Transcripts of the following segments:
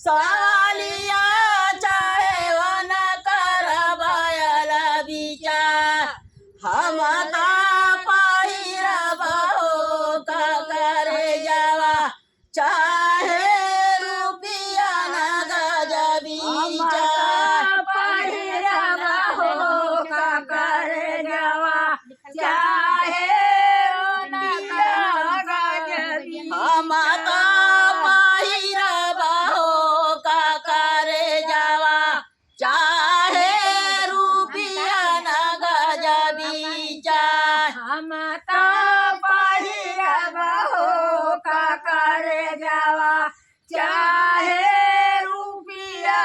सवालिया चाहे वन कर बयल विचार हम ता पहिरब हो करे जावा चाहे रुपिया न गज विचार पहिरब हो करे जावा चाहे हम ता पहिरब हो करे जावा चाहे रुपिया न गज विचार हम तो पहिरब हो करे जावा चाहे रुपिया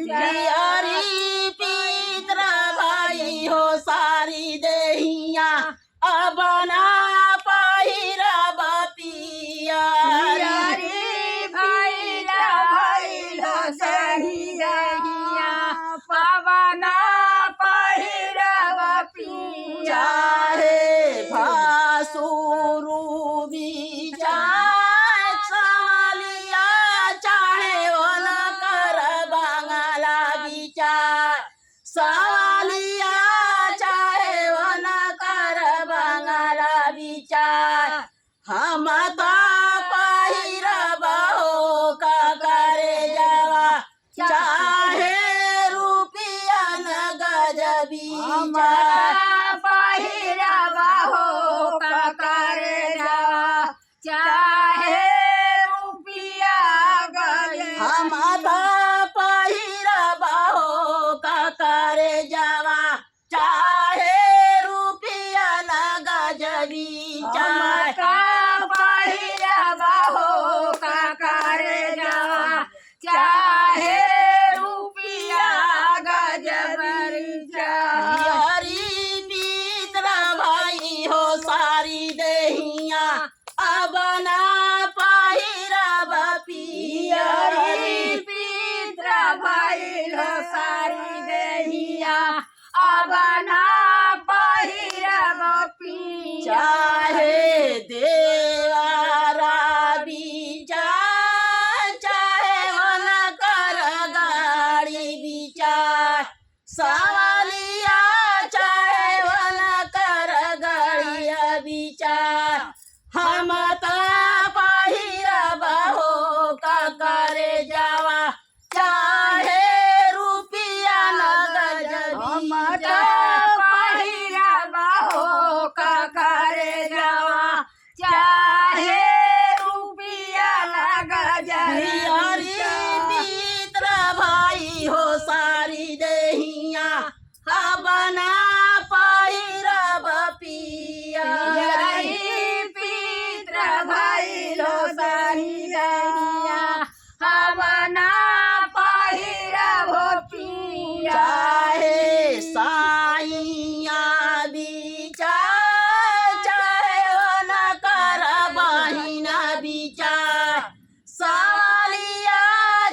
जियरी पितर भाई हो सारी देहिया अब ना पहिरब पियरी पवना पहिरब पिया चाहे भासुरु विचार सवालिया चाहे वन कर बंगला विचार सवालिया चाहे वन कर बंगला विचार हम तो पहिरब हो करे जावा चाहे रुपिया न गज विचार पहिरब हो करे जावा चाहे रुपिया हम तो पहिरब हो करे जावा चाहे रुपिया न गज विचार पहिरब हो करे जावा चाहे रुपिया हरी मित्र भाई हो सारी देहिया अब ना पहिरब पियरी पित्र भइल सारी देहिया अब ना पहिरब पिया चाहे देवारा विचार चाहे वन कर गाड़ी विचार सवालिया चाहे वन कर गाड़ी विचार हम ता पहिरब हो करे जावा चाहे रुपिया न गज हम विचार पहिरब हो करे जावा चाहे रुपिया गज हरी मित्र भाई हो सारी देहिया अब ना पहिरब पियरी पित्र भइल सारी देहिया अब ना पहिरब पिया चाहे साइया विचार चाहे वन कर बहिना विचार सवालिया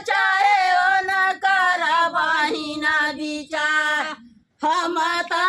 चाहे वन कर बहिना विचार हम ता